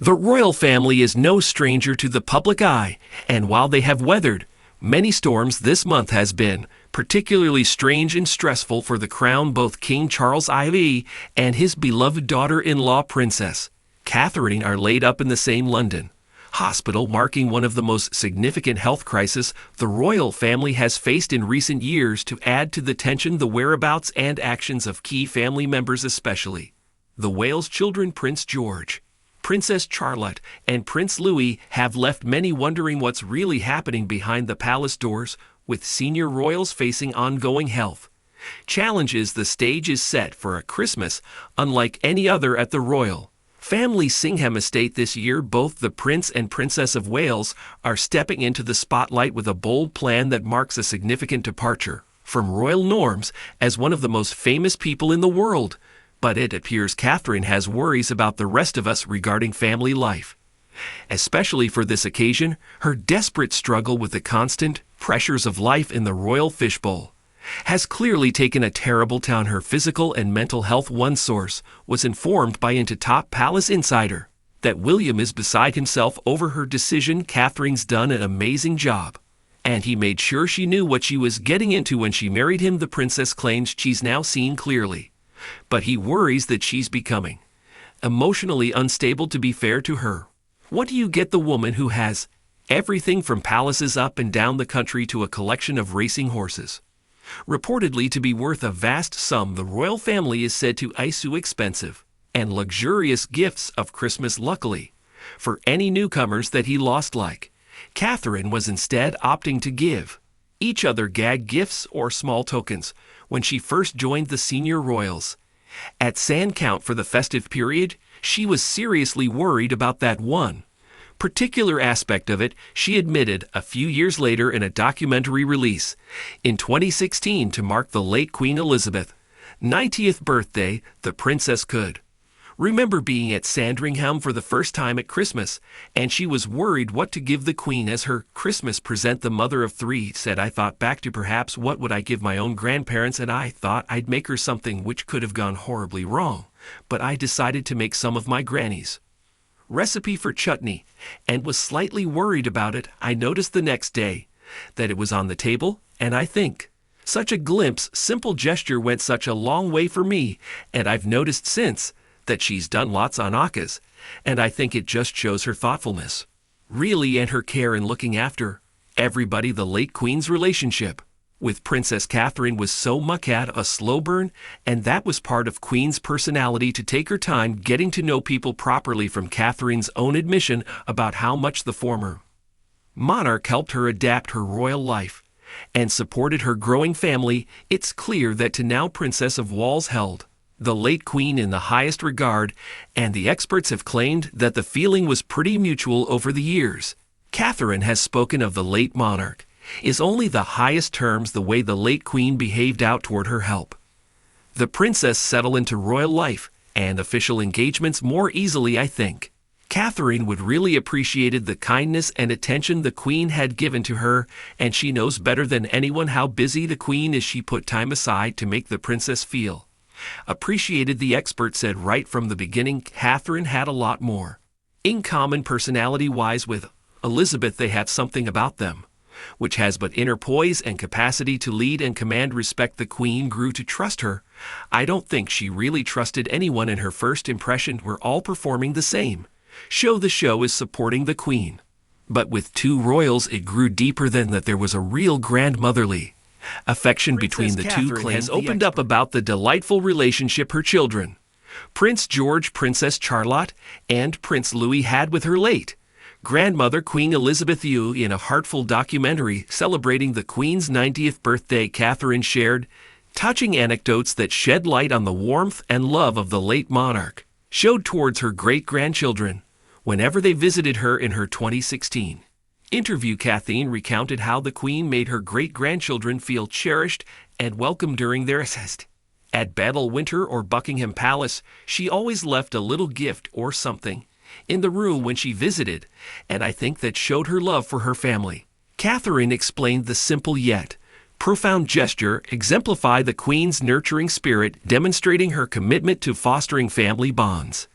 The royal family is no stranger to the public eye, and while they have weathered many storms, this month has been particularly strange and stressful for the crown. Both King Charles IV and his beloved daughter-in-law Princess Catherine are laid up in the same London hospital, marking one of the most significant health crises the royal family has faced in recent years. To add to the tension, the whereabouts and actions of key family members, especially the Wales children Prince George, Princess Charlotte, and Prince Louis, have left many wondering what's really happening behind the palace doors, with senior royals facing ongoing health challenges. The stage is set for a Christmas unlike any other at the royal family Singham estate this year. Both the Prince and Princess of Wales are stepping into the spotlight with a bold plan that marks a significant departure from royal norms as one of the most famous people in the world. But it appears Catherine has worries about the rest of us regarding family life. Especially for this occasion, her desperate struggle with the constant pressures of life in the royal fishbowl has clearly taken a terrible toll. Her physical and mental health. One source was informed by Into Top Palace Insider that William is beside himself over her decision. Catherine's done an amazing job, and he made sure she knew what she was getting into when she married him. The princess claims she's now seen clearly, but he worries that she's becoming emotionally unstable. To be fair to her, what do you get? The woman who has everything from palaces up and down the country to a collection of racing horses, reportedly to be worth a vast sum. The royal family is said to issue expensive and luxurious gifts of Christmas. Luckily for any newcomers that he lost, like Catherine, was instead opting to give each other gag gifts or small tokens when she first joined the senior royals at Sandcount for the festive period. She was seriously worried about that one particular aspect of it, she admitted a few years later in a documentary release in 2016 to mark the late Queen Elizabeth's 90th birthday. The princess could remember being at Sandringham for the first time at Christmas, and she was worried what to give the Queen as her Christmas present. The mother of three said, "I thought back to perhaps what would I give my own grandparents, and I thought I'd make her something which could have gone horribly wrong, but I decided to make some of my granny's recipe for chutney, and was slightly worried about it. I noticed the next day that it was on the table, and I think such a simple gesture went such a long way for me, and I've noticed since that she's done lots on Akas, and I think it just shows her thoughtfulness, really, and her care in looking after everybody." The late Queen's relationship with Princess Catherine was so much a slow burn, and that was part of Queen's personality, to take her time getting to know people properly. From Catherine's own admission about how much the former monarch helped her adapt her royal life and supported her growing family, it's clear that to now Princess of Wales held the late Queen in the highest regard, and the experts have claimed that the feeling was pretty mutual over the years. Catherine has spoken of the late monarch is only the highest terms. The way the late Queen behaved out toward her help the princess settle into royal life and official engagements more easily. I think Catherine would really appreciated the kindness and attention the Queen had given to her, and she knows better than anyone how busy the Queen is. She put time aside to make the princess feel appreciated. The expert said right from the beginning Catherine had a lot more in common personality-wise with Elizabeth. They have something about them which has but inner poise and capacity to lead and command respect. The Queen grew to trust her. I don't think she really trusted anyone in her first impression. We're all performing the same show. The show is supporting the Queen. But with two royals it grew deeper than that. There was a real grandmotherly affection between the two. Catherine has opened up about the delightful relationship her children, Prince George, Princess Charlotte, and Prince Louis had with her late grandmother Queen Elizabeth II. In a heartful documentary celebrating the Queen's 90th birthday, Catherine shared touching anecdotes that shed light on the warmth and love of the late monarch showed towards her great-grandchildren whenever they visited her. In her 2016 interview, Catherine recounted how the Queen made her great-grandchildren feel cherished and welcome during their assist at Battle Winter or Buckingham Palace. She always left a little gift or something in the room when she visited, and I think that showed her love for her family. Catherine explained the simple yet profound gesture exemplified the Queen's nurturing spirit, demonstrating her commitment to fostering family bonds.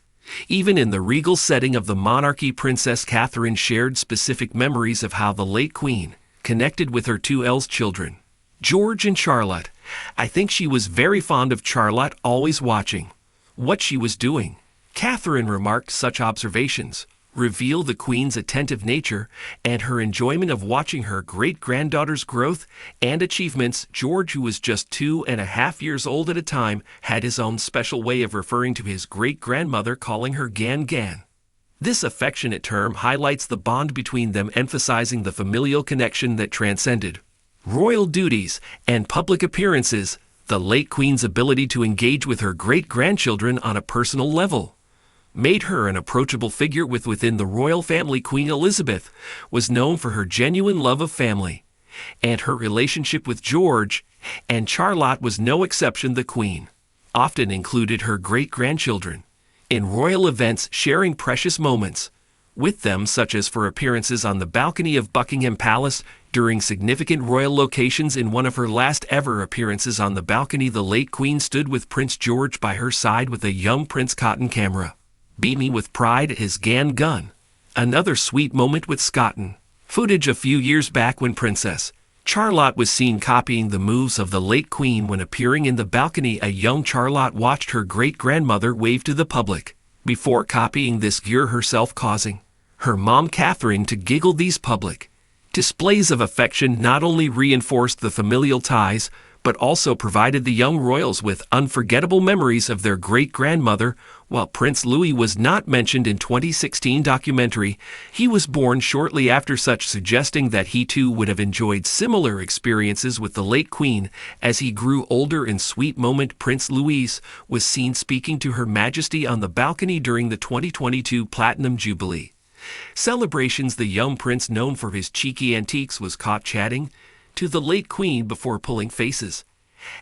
Even in the regal setting of the monarchy, Princess Catherine shared specific memories of how the late queen connected with her two eldest children, George and Charlotte. I think she was very fond of Charlotte, always watching what she was doing. Catherine remarked such observations reveal the queen's attentive nature and her enjoyment of watching her great-granddaughter's growth and achievements. George, who was just 2.5 years old at a time, had his own special way of referring to his great-grandmother, calling her Gan Gan. This affectionate term highlights the bond between them, emphasizing the familial connection that transcended royal duties and public appearances. The late queen's ability to engage with her great-grandchildren on a personal level made her an approachable figure within the royal family. Queen Elizabeth was known for her genuine love of family, and her relationship with George and Charlotte was no exception. The queen often included her great-grandchildren in royal events, sharing precious moments with them, such as for appearances on the balcony of Buckingham Palace during significant royal locations. In one of her last ever appearances on the balcony, the late queen stood with Prince George by her side with a young Prince Cotton camera, beaming with pride at his Gan gun. Another sweet moment with Scotton footage a few years back when Princess Charlotte was seen copying the moves of the late queen when appearing in the balcony. A young Charlotte watched her great-grandmother wave to the public before copying this gear herself, causing her mom Catherine to giggle. These public displays of affection not only reinforced the familial ties, but also provided the young royals with unforgettable memories of their great-grandmother. While Prince Louis was not mentioned in 2016 documentary, he was born shortly after such, suggesting that he too would have enjoyed similar experiences with the late queen as he grew older. In sweet moment, Prince Louis was seen speaking to Her Majesty on the balcony during the 2022 Platinum Jubilee celebrations. The young prince, known for his cheeky antics, was caught chatting to the late queen before pulling faces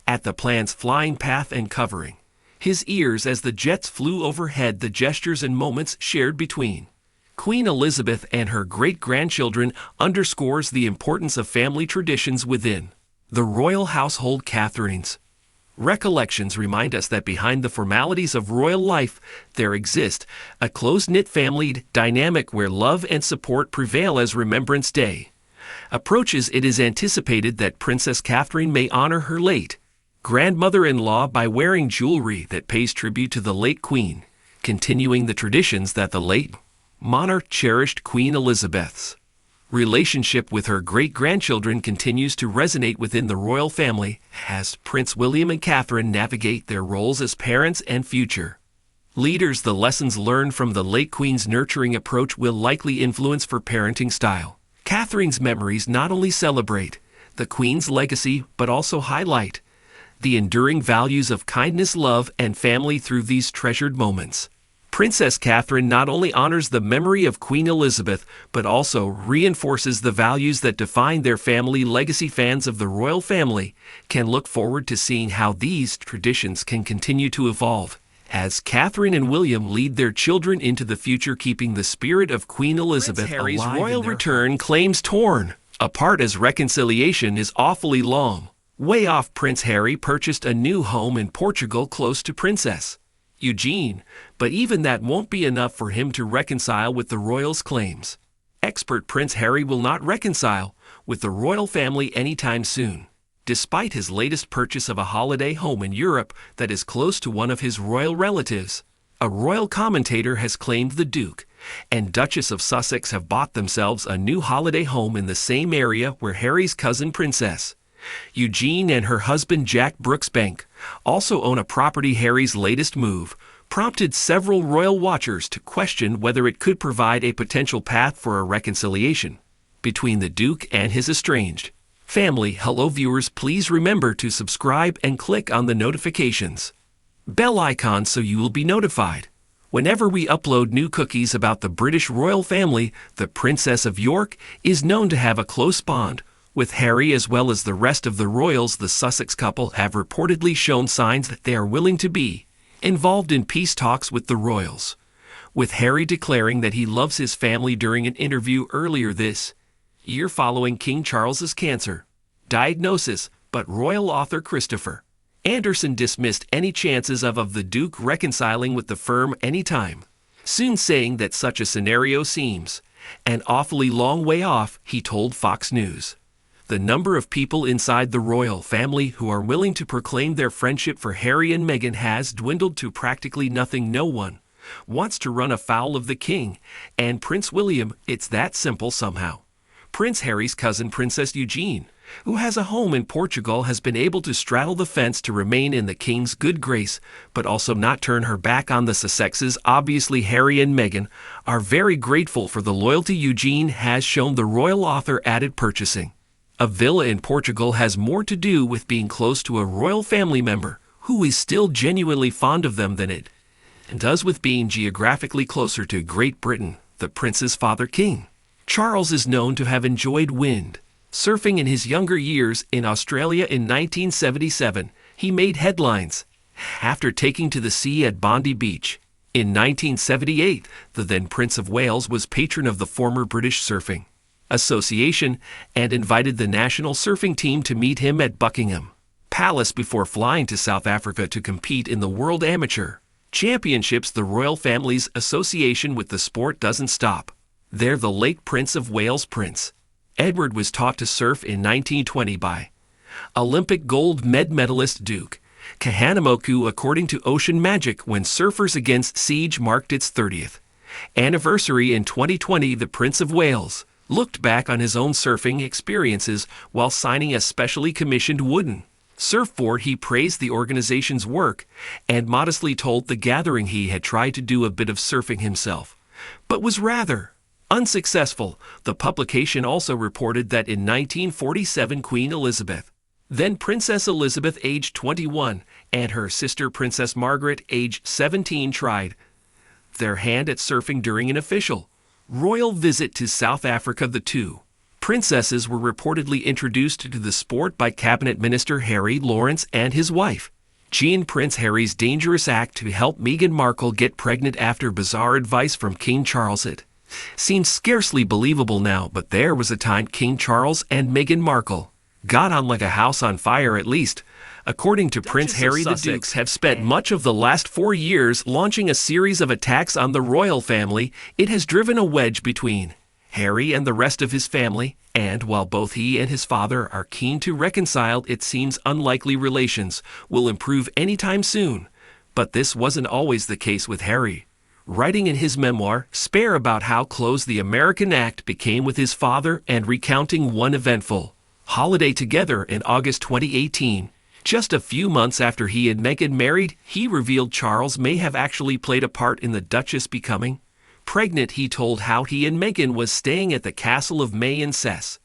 at the plane's flying path and covering his ears as the jets flew overhead. The gestures and moments shared between Queen Elizabeth and her great-grandchildren underscores the importance of family traditions within the royal household. Catherine's recollections remind us that behind the formalities of royal life, there exists a close-knit family dynamic where love and support prevail. As Remembrance Day approaches, it is anticipated that Princess Catherine may honor her late grandmother-in-law by wearing jewelry that pays tribute to the late queen, continuing the traditions that the late monarch cherished. Queen Elizabeth's relationship with her great-grandchildren continues to resonate within the royal family as Prince William and Catherine navigate their roles as parents and future leaders. The lessons learned from the late queen's nurturing approach will likely influence her parenting style. Catherine's memories not only celebrate the queen's legacy but also highlight the enduring values of kindness, love, and family through these treasured moments. Princess Catherine not only honors the memory of Queen Elizabeth but also reinforces the values that define their family legacy. Fans of the royal family can look forward to seeing how these traditions can continue to evolve as Catherine and William lead their children into the future, keeping the spirit of Queen Elizabeth alive. Harry's royal return claims torn apart as reconciliation is awfully long way off. Prince Harry purchased a new home in Portugal close to Princess Eugene, but even that won't be enough for him to reconcile with the royals' claims. Expert Prince Harry will not reconcile with the royal family anytime soon, despite his latest purchase of a holiday home in Europe that is close to one of his royal relatives. A royal commentator has claimed the Duke and Duchess of Sussex have bought themselves a new holiday home in the same area where Harry's cousin Princess Eugene and her husband Jack Brooksbank also own a property. Harry's latest move prompted several royal watchers to question whether it could provide a potential path for a reconciliation between the Duke and his estranged family. Hello viewers, please remember to subscribe and click on the notifications bell icon so you will be notified whenever we upload new cookies about the British royal family. The Princess of York is known to have a close bond with Harry as well as the rest of the royals. The Sussex couple have reportedly shown signs that they are willing to be involved in peace talks with the royals, with Harry declaring that he loves his family during an interview earlier this year following King Charles's cancer diagnosis. But royal author Christopher Anderson dismissed any chances of the Duke reconciling with the firm anytime soon saying that such a scenario seems an awfully long way off, he told Fox News. The number of people inside the royal family who are willing to proclaim their friendship for Harry and Meghan has dwindled to practically nothing. No one wants to run afoul of the king and Prince William. It's that simple somehow. Prince Harry's cousin Princess Eugenie, who has a home in Portugal, has been able to straddle the fence to remain in the king's good grace, but also not turn her back on the Sussexes. Obviously, Harry and Meghan are very grateful for the loyalty Eugenie has shown. The royal author added purchasing a villa in Portugal has more to do with being close to a royal family member who is still genuinely fond of them than it does with being geographically closer to Great Britain. The prince's father, King Charles, is known to have enjoyed wind surfing in his younger years. In Australia in 1977, he made headlines after taking to the sea at Bondi Beach. In 1978, the then Prince of Wales was patron of the former British Surfing Association and invited the national surfing team to meet him at Buckingham Palace before flying to South Africa to compete in the World Amateur Championships. The royal family's association with the sport doesn't stop there. The late Prince of Wales, Prince Edward, was taught to surf in 1920 by Olympic gold medalist Duke Kahanamoku. According to Ocean Magic, when Surfers Against Siege marked its 30th anniversary in 2020, the Prince of Wales looked back on his own surfing experiences while signing a specially commissioned wooden surfboard. He praised the organization's work and modestly told The Gathering he had tried to do a bit of surfing himself, but was rather unsuccessful. The publication also reported that in 1947, Queen Elizabeth, then Princess Elizabeth, aged 21, and her sister Princess Margaret, aged 17, tried their hand at surfing during an official royal visit to South Africa. The two princesses were reportedly introduced to the sport by Cabinet Minister Harry Lawrence and his wife, Jean. Prince Harry's dangerous act to help Meghan Markle get pregnant after bizarre advice from King Charles. It seems scarcely believable now, but there was a time King Charles and Meghan Markle got on like a house on fire. At least, according to Prince Harry, the Dukes have spent much of the last 4 years launching a series of attacks on the royal family. It has driven a wedge between Harry and the rest of his family, and while both he and his father are keen to reconcile, it seems unlikely relations will improve anytime soon. But this wasn't always the case with Harry. Writing in his memoir, Spare, about how close the American act became with his father and recounting one eventful holiday together in August 2018, just a few months after he and Meghan married, he revealed Charles may have actually played a part in the Duchess becoming pregnant. He told how he and Meghan was staying at the castle of May in Cess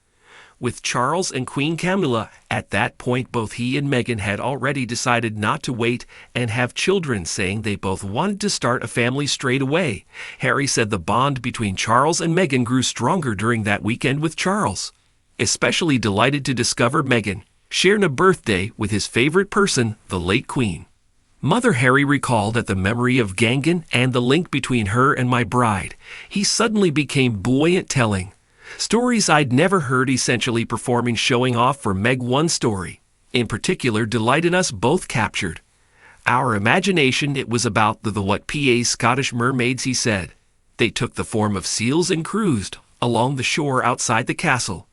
with Charles and Queen Camilla. At that point, both he and Meghan had already decided not to wait and have children, saying they both wanted to start a family straight away. Harry said the bond between Charles and Meghan grew stronger during that weekend, with Charles especially delighted to discover Meghan sharing a birthday with his favorite person, the late Queen Mother. Harry recalled at the memory of Gangan and the link between her and my bride, he suddenly became buoyant, telling stories I'd never heard, essentially performing, showing off for Meg. One story in particular delighted us both, captured our imagination. It was about the what PA's Scottish mermaids, he said. They took the form of seals and cruised along the shore outside the castle,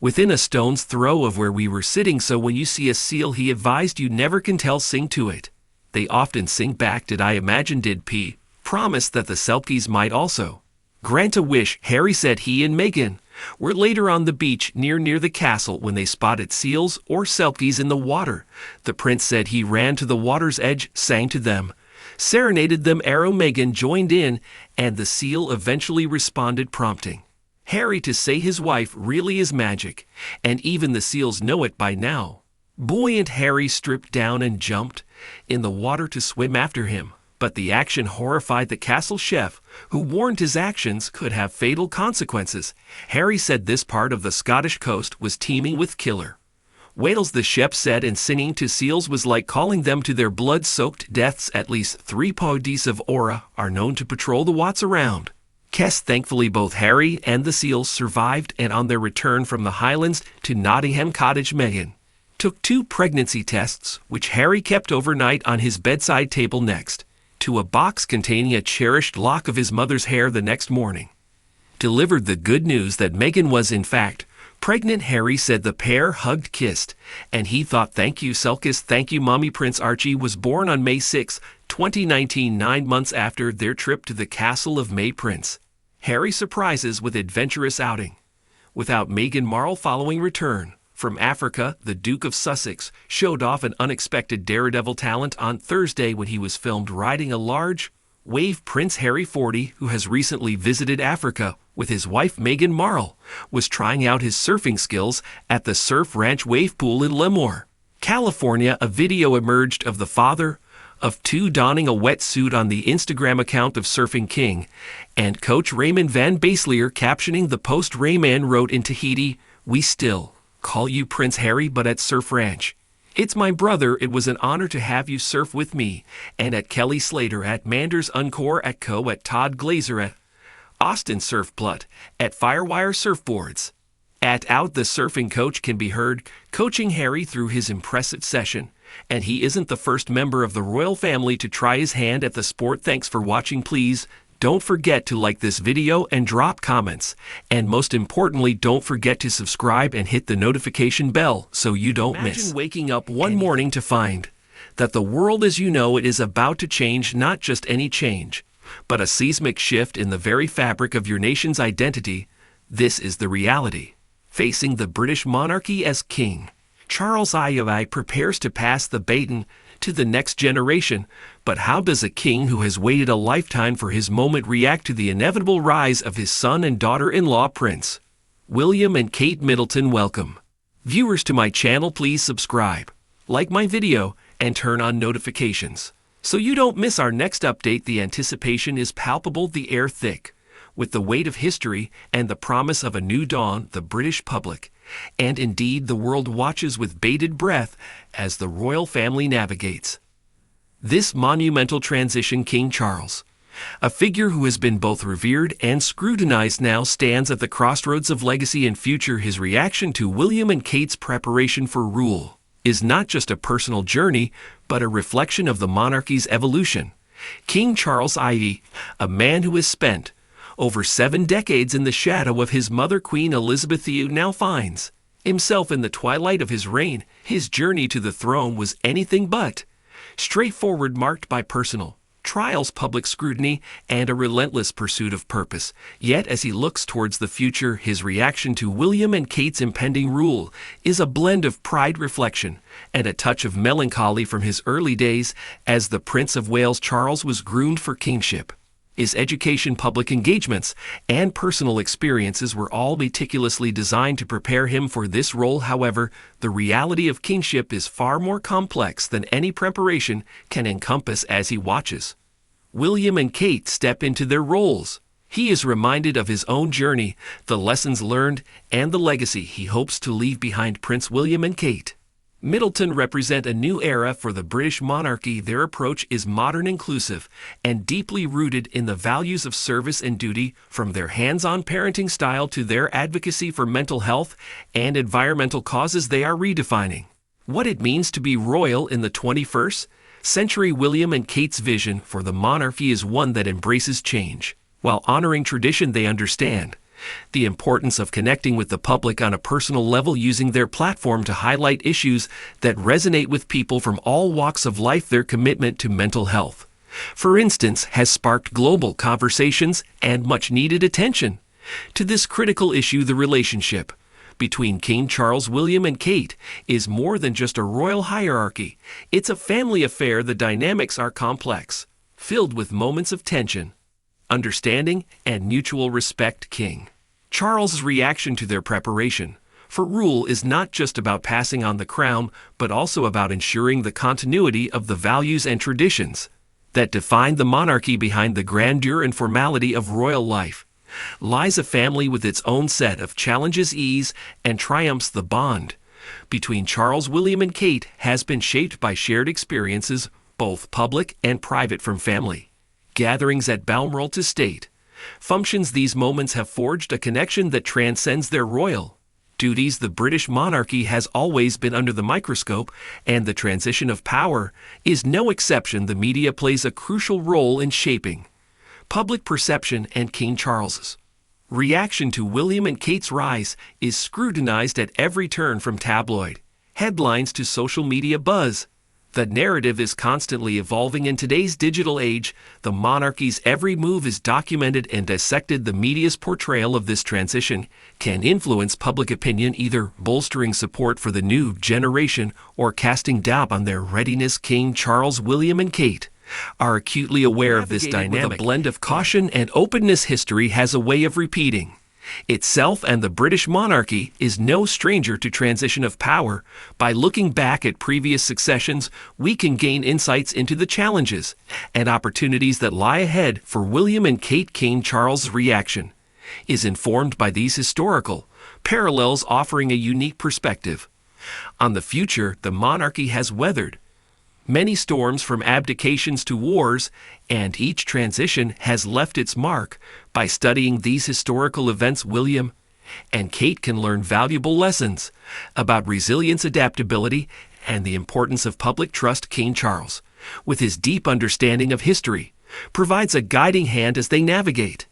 within a stone's throw of where we were sitting. So when you see a seal, he advised, you never can tell, sing to it. They often sing back. Did I imagine? Did P promise that the Selkies might also grant a wish? Harry said he and Meghan were later on the beach near the castle when they spotted seals or Selkies in the water. The prince said he ran to the water's edge, sang to them, serenaded them. Arrow Meghan joined in, and the seal eventually responded, prompting Harry to say his wife really is magic, and even the seals know it by now. Buoyant, Harry stripped down and jumped in the water to swim after him, but the action horrified the castle chef, who warned his actions could have fatal consequences. Harry said this part of the Scottish coast was teeming with killer whales, the chef said, and singing to seals was like calling them to their blood-soaked deaths. At least 3 podes of aura are known to patrol the waters around Kess. Thankfully, both Harry and the seals survived, and on their return from the Highlands to Nottingham Cottage, Meghan took 2 pregnancy tests, which Harry kept overnight on his bedside table. Next, to a box containing a cherished lock of his mother's hair the next morning. Delivered the good news that Meghan was in fact pregnant, Harry said the pair hugged, kissed, and he thought, "Thank you, Selkis, thank you, Mommy." Prince Archie was born on May 6, 2019, 9 months after their trip to the castle of May. Prince Harry surprises with adventurous outing. Without Meghan Markle following return from Africa, the Duke of Sussex showed off an unexpected daredevil talent on Thursday when he was filmed riding a large wave. Prince Harry, 40, who has recently visited Africa with his wife Meghan Markle, was trying out his surfing skills at the Surf Ranch Wave Pool in Lemoore, California. A video emerged of the father of two donning a wetsuit on the Instagram account of Surfing King, and coach Raymond Van Baselier captioning the post. Rayman wrote in Tahiti, "We still call you Prince Harry, but at Surf Ranch. It's my brother. It was an honor to have you surf with me." And at Kelly Slater, at Manders Encore, at Co, at Todd Glazer, at Austin Surfplut, at Firewire Surfboards, at Out. The surfing coach can be heard coaching Harry through his impressive session, and he isn't the first member of the royal family to try his hand at the sport. Thanks for watching. Please don't forget to like this video and drop comments, and most importantly, don't forget to subscribe and hit the notification bell so you don't miss. Imagine waking up one morning to find that the world as you know it is about to change. Not just any change, but a seismic shift in the very fabric of your nation's identity. This is the reality facing the British monarchy as King Charles III prepares to pass the baton to the next generation. But how does a king who has waited a lifetime for his moment react to the inevitable rise of his son and daughter-in-law, Prince William and Kate Middleton? Welcome, viewers, to my channel. Please subscribe, like my video, and turn on notifications so you don't miss our next update. The anticipation is palpable, the air thick with the weight of history and the promise of a new dawn. The British public, and indeed the world, watches with bated breath as the royal family navigates this monumental transition. King Charles, a figure who has been both revered and scrutinized, now stands at the crossroads of legacy and future. His reaction to William and Kate's preparation for rule is not just a personal journey, but a reflection of the monarchy's evolution. King Charles IV, a man who has spent over 7 decades in the shadow of his mother, Queen Elizabeth II, now finds himself in the twilight of his reign. His journey to the throne was anything but straightforward, marked by personal trials, public scrutiny, and a relentless pursuit of purpose. Yet as he looks towards the future, his reaction to William and Kate's impending rule is a blend of pride, reflection, and a touch of melancholy. From his early days as the Prince of Wales, Charles was groomed for kingship. His education, public engagements, and personal experiences were all meticulously designed to prepare him for this role. However, the reality of kingship is far more complex than any preparation can encompass. As he watches William and Kate step into their roles, he is reminded of his own journey, the lessons learned, and the legacy he hopes to leave behind. Prince William and Kate Middleton represent a new era for the British monarchy. Their approach is modern, inclusive, and deeply rooted in the values of service and duty. From their hands-on parenting style to their advocacy for mental health and environmental causes, they are redefining what it means to be royal in the 21st century. William and Kate's vision for the monarchy is one that embraces change while honoring tradition. They understand the importance of connecting with the public on a personal level, using their platform to highlight issues that resonate with people from all walks of life. Their commitment to mental health, for instance, has sparked global conversations and much-needed attention to this critical issue. The relationship between King Charles, William, and Kate is more than just a royal hierarchy. It's a family affair. The dynamics are complex, filled with moments of tension, understanding, and mutual respect. King Charles's reaction to their preparation for rule is not just about passing on the crown, but also about ensuring the continuity of the values and traditions that define the monarchy. Behind the grandeur and formality of royal life lies a family with its own set of challenges, ease, and triumphs. The bond between Charles, William, and Kate has been shaped by shared experiences, both public and private, from family gatherings at Balmoral to state functions. These moments have forged a connection that transcends their royal duties, the British monarchy has always been under the microscope, and the transition of power is no exception. The media plays a crucial role in shaping public perception, and King Charles's reaction to William and Kate's rise is scrutinized at every turn, from tabloid headlines to social media buzz. The narrative is constantly evolving in today's digital age. The monarchy's every move is documented and dissected. The media's portrayal of this transition can influence public opinion, either bolstering support for the new generation or casting doubt on their readiness. King Charles, William, and Kate are acutely aware of this dynamic. With a blend of caution and openness, history has a way of repeating itself, and the British monarchy is no stranger to transition of power. By looking back at previous successions, we can gain insights into the challenges and opportunities that lie ahead for William and Kate. King Charles' reaction is informed by these historical parallels, offering a unique perspective on the future. The monarchy has weathered many storms, from abdications to wars, and each transition has left its mark. By studying these historical events, William and Kate can learn valuable lessons about resilience, adaptability, and the importance of public trust. King Charles, with his deep understanding of history, provides a guiding hand as they navigate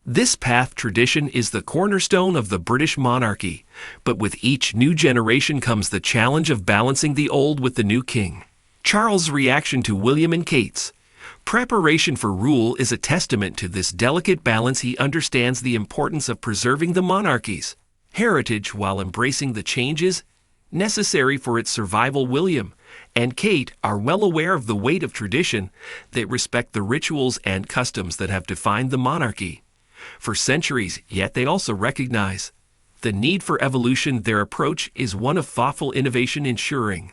this path. Tradition is the cornerstone of the British monarchy, but with each new generation comes the challenge of balancing the old with the new. King Charles' reaction to William and Kate's preparation for rule is a testament to this delicate balance. He understands the importance of preserving the monarchy's heritage while embracing the changes necessary for its survival. William and Kate are well aware of the weight of tradition. They respect the rituals and customs that have defined the monarchy for centuries, yet they also recognize the need for evolution. Their approach is one of thoughtful innovation, ensuring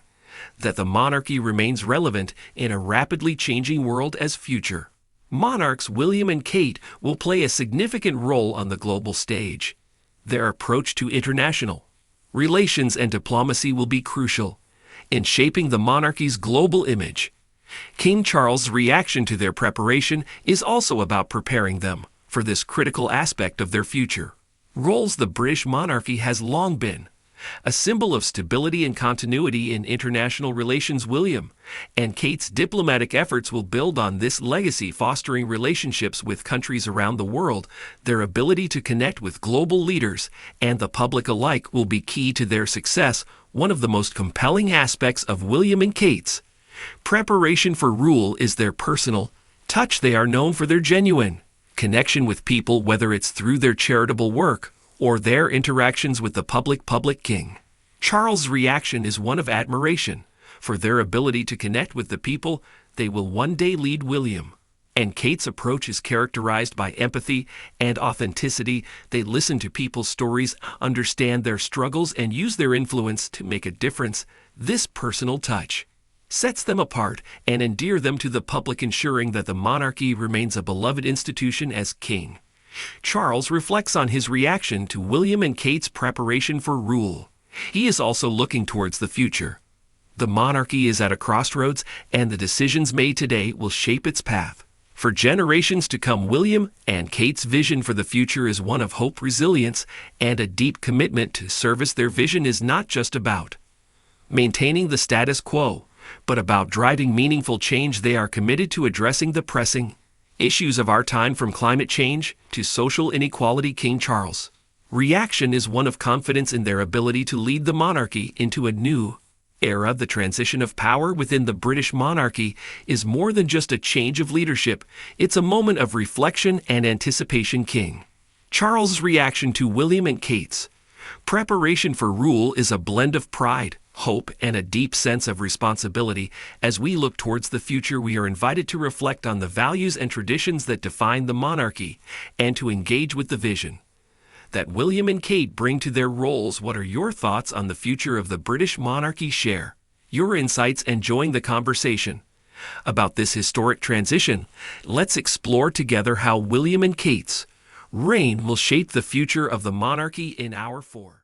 that the monarchy remains relevant in a rapidly changing world. As future monarchs, William and Kate will play a significant role on the global stage. Their approach to international relations and diplomacy will be crucial in shaping the monarchy's global image. King Charles' reaction to their preparation is also about preparing them for this critical aspect of their future roles. The British monarchy has long been a symbol of stability and continuity in international relations. William and Kate's diplomatic efforts will build on this legacy, fostering relationships with countries around the world. Their ability to connect with global leaders and the public alike will be key to their success. One of the most compelling aspects of William and Kate's preparation for rule is their personal touch. They are known for their genuine connection with people, whether it's through their charitable work or their interactions with the public. King Charles' reaction is one of admiration for their ability to connect with the people they will one day lead. William and Kate's approach is characterized by empathy and authenticity. They listen to people's stories, understand their struggles, and use their influence to make a difference. This personal touch sets them apart and endear them to the public, ensuring that the monarchy remains a beloved institution. As King Charles reflects on his reaction to William and Kate's preparation for rule, he is also looking towards the future. The monarchy is at a crossroads, and the decisions made today will shape its path for generations to come. William and Kate's vision for the future is one of hope, resilience, and a deep commitment to service. Their vision is not just about maintaining the status quo, but about driving meaningful change. They are committed to addressing the pressing issues of our time, from climate change to social inequality. King Charles' reaction is one of confidence in their ability to lead the monarchy into a new era. The transition of power within the British monarchy is more than just a change of leadership. It's a moment of reflection and anticipation. King Charles' reaction to William and Kate's preparation for rule is a blend of pride, hope, and a deep sense of responsibility. As we look towards the future, we are invited to reflect on the values and traditions that define the monarchy and to engage with the vision that William and Kate bring to their roles. What are your thoughts on the future of the British monarchy? Share your insights and join the conversation about this historic transition. Let's explore together how William and Kate's reign will shape the future of the monarchy in our 4.